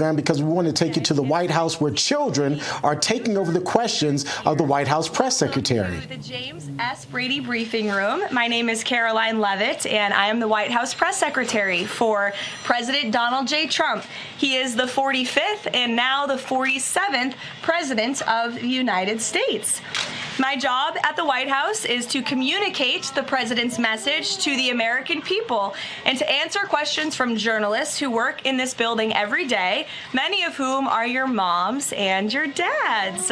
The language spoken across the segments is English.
because we want to take you to the White House where children are taking over the questions of the White House press secretary. The James S. Brady Briefing Room. My name is Karoline Leavitt, and I am the White House press secretary for President Donald J. Trump. He is the 45th and now the 47th President of the United States. My job at the White House is to communicate the president's message to the American people and to answer questions from journalists who work in this building every day, many of whom are your moms and your dads.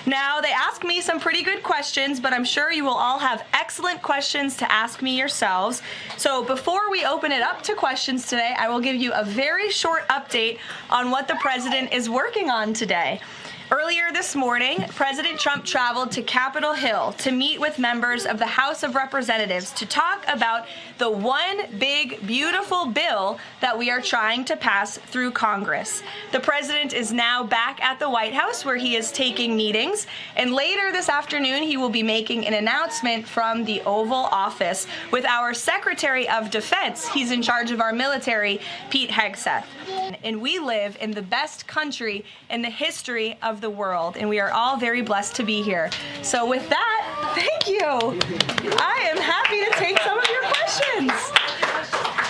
Now, they ask me some pretty good questions, but I'm sure you will all have excellent questions to ask me yourselves. So before we open it up to questions today, I will give you a very short update on what the president is working on today. Earlier this morning, President Trump traveled to Capitol Hill to meet with members of the House of Representatives to talk about the one big, beautiful bill that we are trying to pass through Congress. The president is now back at the White House where he is taking meetings, and later this afternoon he will be making an announcement from the Oval Office with our Secretary of Defense. He's in charge of our military, Pete Hegseth. And we live in the best country in the history of the world, and we are all very blessed to be here. So with that, thank you. I am happy to take some of your questions.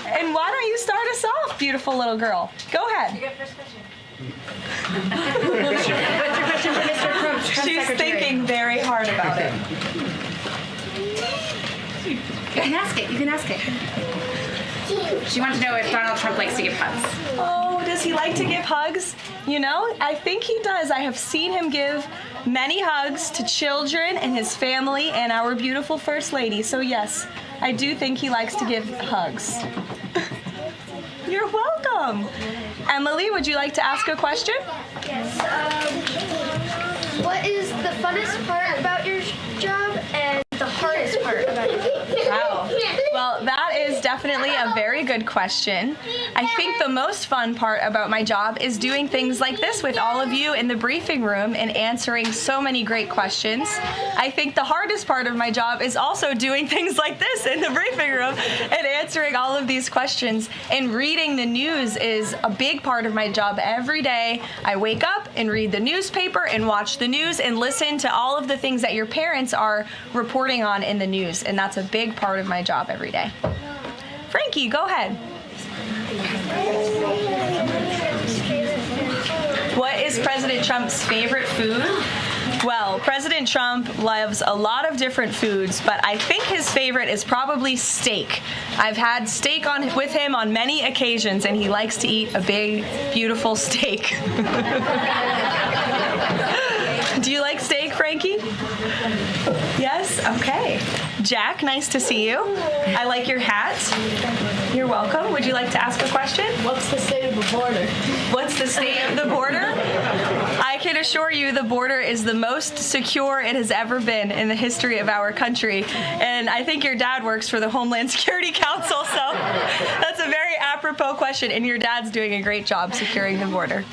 And why don't you start us off, beautiful little girl? Go ahead. You got first question. What's your question for Mr. Trump? She's thinking very hard about it. You can ask it. You can ask it. She wants to know if Donald Trump likes to give hugs. Oh, does he like to give hugs? You know, I think he does. I have seen him give many hugs to children and his family and our beautiful First Lady. So yes, I do think he likes to give hugs. You're welcome. Emily, would you like to ask a question? Yes. What is the funnest part about your job and the hardest part about your job? Wow. Well, that is definitely a very good question. I think the most fun part about my job is doing things like this with all of you in the briefing room and answering so many great questions. I think the hardest part of my job is also doing things like this in the briefing room and answering all of these questions. And reading the news is a big part of my job every day. I wake up and read the newspaper and watch the news and listen to all of the things that your parents are reporting on in the news. And that's a big part of my job every day. Frankie, go ahead. What is President Trump's favorite food? Well, President Trump loves a lot of different foods, but I think his favorite is probably steak. I've had steak with him on many occasions, and he likes to eat a big, beautiful steak. Do you like steak, Frankie? Yes? Okay. Jack, nice to see you. I like your hat. You're welcome. Would you like to ask a question? What's the state of the border? What's the state of the border? I can assure you the border is the most secure it has ever been in the history of our country. And I think your dad works for the Homeland Security Council, so that's a very apropos question, and your dad's doing a great job securing the border.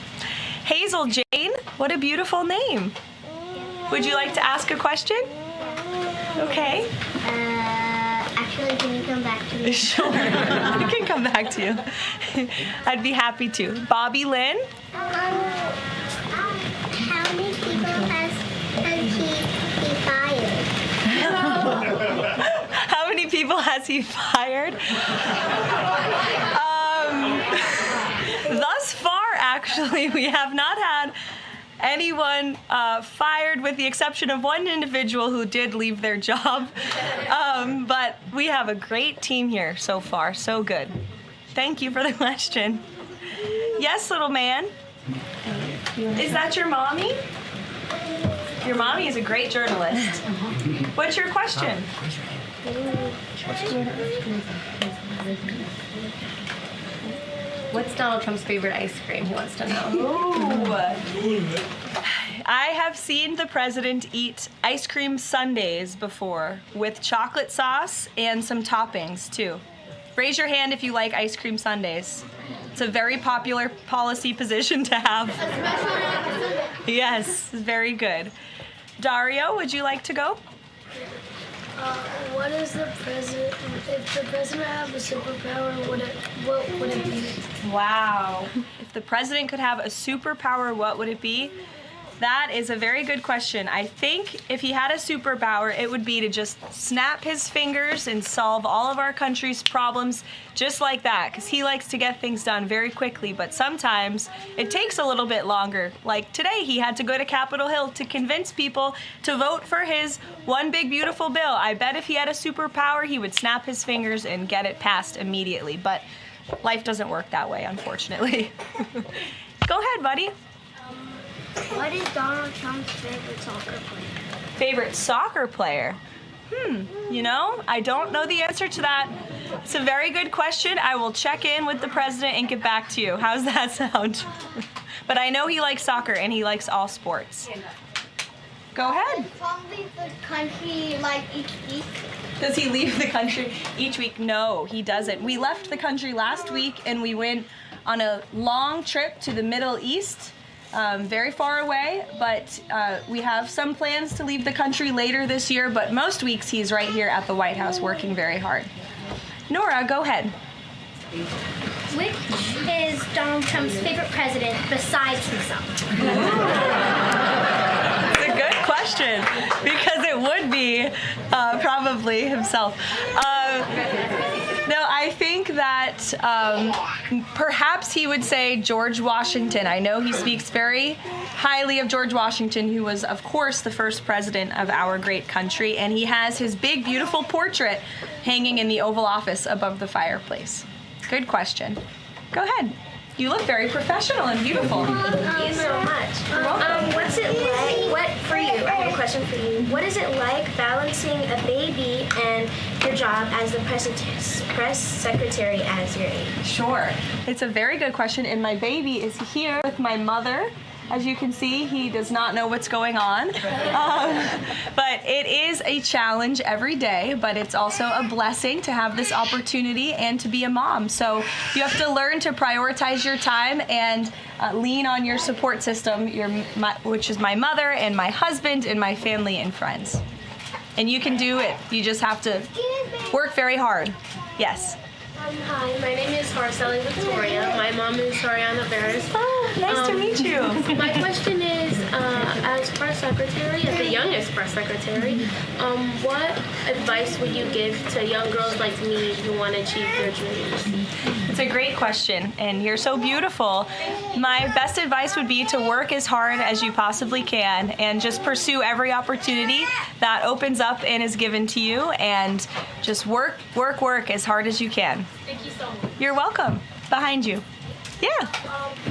Hazel Jane, what a beautiful name. Would you like to ask a question? Okay. Actually, can you come back to me? Sure. I can come back to you. I'd be happy to. Bobby Lynn? How many people has he fired? How many people has he fired? Thus far, actually, we have not had anyone fired with the exception of one individual who did leave their job. But we have a great team here so far. So good. Thank you for the question. Yes, little man. Is that your mommy? Your mommy is a great journalist. What's your question? What's Donald Trump's favorite ice cream? He wants to know. Ooh. I have seen the president eat ice cream sundaes before with chocolate sauce and some toppings too. Raise your hand if you like ice cream sundaes. It's a very popular policy position to have. Yes, very good. Dario, would you like to go? What is the president? If the president had a superpower, what would it be? Wow. If the president could have a superpower, what would it be? That is a very good question. I think if he had a superpower, it would be to just snap his fingers and solve all of our country's problems just like that, because he likes to get things done very quickly, but sometimes it takes a little bit longer. Like today, he had to go to Capitol Hill to convince people to vote for his one big beautiful bill. I bet if he had a superpower, he would snap his fingers and get it passed immediately, but life doesn't work that way, unfortunately. Go ahead, buddy. What is Donald Trump's favorite soccer player? Favorite soccer player? You know, I don't know the answer to that. It's a very good question. I will check in with the president and get back to you. How's that sound? But I know he likes soccer and he likes all sports. Go ahead. Does Trump leave the country like each week? Does he leave the country each week? No, he doesn't. We left the country last week and we went on a long trip to the Middle East. Very far away, but we have some plans to leave the country later this year, but most weeks he's right here at the White House working very hard. Nora, go ahead. Which is Donald Trump's favorite president besides himself? It's a good question, because it would be probably himself. No, I think that perhaps he would say George Washington. I know he speaks very highly of George Washington, who was, of course, the first president of our great country, and he has his big, beautiful portrait hanging in the Oval Office above the fireplace. Good question. Go ahead. You look very professional and beautiful. Thank you so much. What's it like? For you? I have a question for you. What is it like balancing a baby and your job as the press secretary as your age? Sure. It's a very good question, and my baby is here with my mother. As you can see, he does not know what's going on. But it is a challenge every day, but it's also a blessing to have this opportunity and to be a mom. So you have to learn to prioritize your time and lean on your support system, which is my mother and my husband and my family and friends. And you can do it. You just have to work very hard. Yes. Hi, my name is Araceli Victoria. My mom is Sariana Veras. Oh, nice to meet you. My question is, as press secretary, as the youngest press secretary, what advice would you give to young girls like me who want to achieve their dreams? It's a great question, and you're so beautiful. My best advice would be to work as hard as you possibly can and just pursue every opportunity that opens up and is given to you, and just work as hard as you can. Thank you so much. You're welcome. Behind you. Yeah.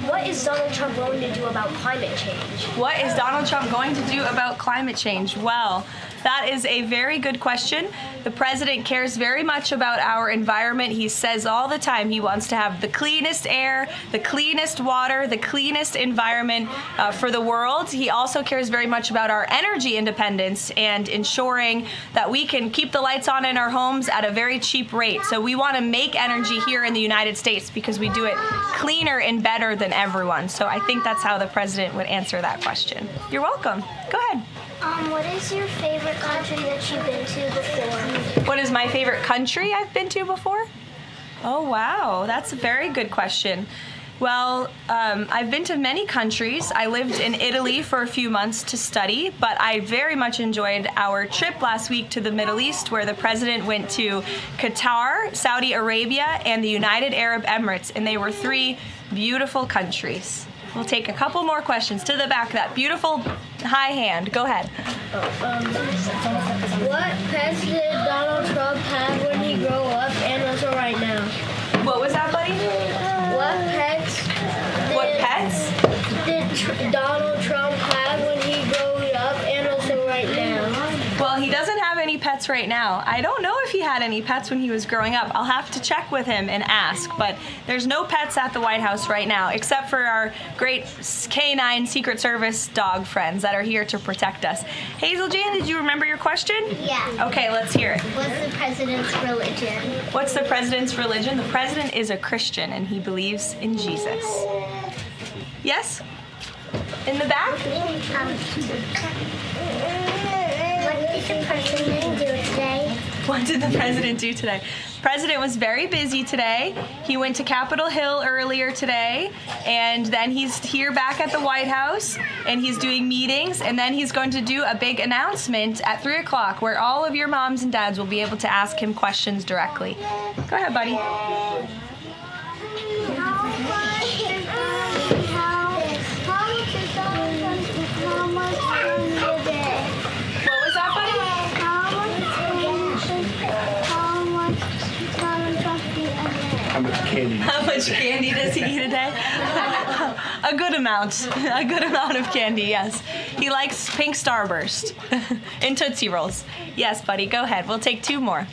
What is Donald Trump going to do about climate change? What is Donald Trump going to do about climate change? Well, that is a very good question. The president cares very much about our environment. He says all the time he wants to have the cleanest air, the cleanest water, the cleanest environment for the world. He also cares very much about our energy independence and ensuring that we can keep the lights on in our homes at a very cheap rate. So we want to make energy here in the United States because we do it cleaner and better than everyone. So I think that's how the president would answer that question. You're welcome. Go ahead. What is your favorite country that you've been to before? What is my favorite country I've been to before? Oh, wow. That's a very good question. Well, I've been to many countries. I lived in Italy for a few months to study, but I very much enjoyed our trip last week to the Middle East, where the president went to Qatar, Saudi Arabia, and the United Arab Emirates, and they were 3 beautiful countries. We'll take a couple more questions. To the back, that beautiful high hand. Go ahead. What pets did Donald Trump have when he grew up and also right now? What was that, buddy? What pets did Donald Trump have when he grew up and also right now? Well, he doesn't have any pets right now. I don't know if he had any pets when he was growing up. I'll have to check with him and ask, but there's no pets at the White House right now, except for our great canine Secret Service dog friends that are here to protect us. Hazel Jan, did you remember your question? Yeah. Okay, let's hear it. What's the president's religion? What's the president's religion? The president is a Christian, and he believes in Jesus. Yes? In the back? What did the president do today? What did the president do today? The President was very busy today. He went to Capitol Hill earlier today, and then he's here back at the White House, and he's doing meetings, and then he's going to do a big announcement at 3 o'clock where all of your moms and dads will be able to ask him questions directly. Go ahead, buddy. How much candy does he eat a day? A good amount. A good amount of candy, yes. He likes pink Starburst and Tootsie Rolls. Yes, buddy, go ahead. We'll take 2 more.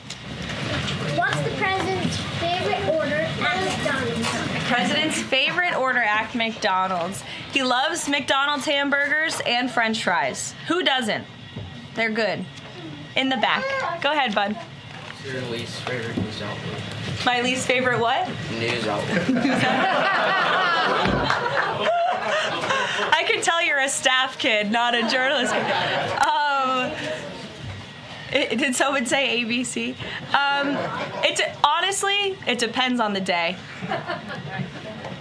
What's the president's favorite order at McDonald's? President's favorite order at McDonald's. He loves McDonald's hamburgers and French fries. Who doesn't? They're good. In the back. Go ahead, bud. Your least favorite news outlet? My least favorite what? News outlet. I can tell you're a staff kid, not a journalist kid. Did someone say ABC? Honestly, it depends on the day.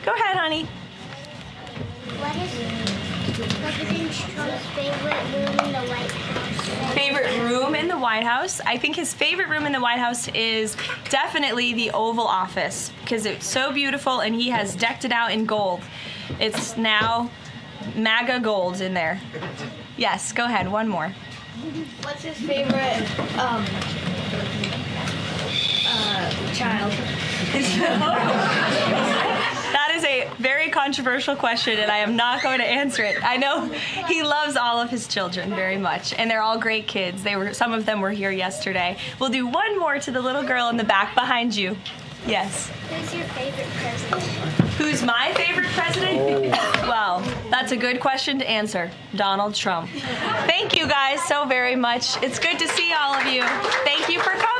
Go ahead, honey. What is President Trump's favorite room in the White House? Favorite room in the White House? I think his favorite room in the White House is definitely the Oval Office because it's so beautiful and he has decked it out in gold. It's now MAGA gold in there. Yes, go ahead, one more. What's his favorite child? That is a very controversial question, and I am not going to answer it. I know he loves all of his children very much, and they're all great kids. Some of them were here yesterday. We'll do one more to the little girl in the back behind you. Yes. Who's your favorite president? Who's my favorite president? Well, that's a good question to answer. Donald Trump. Thank you guys so very much. It's good to see all of you. Thank you for coming.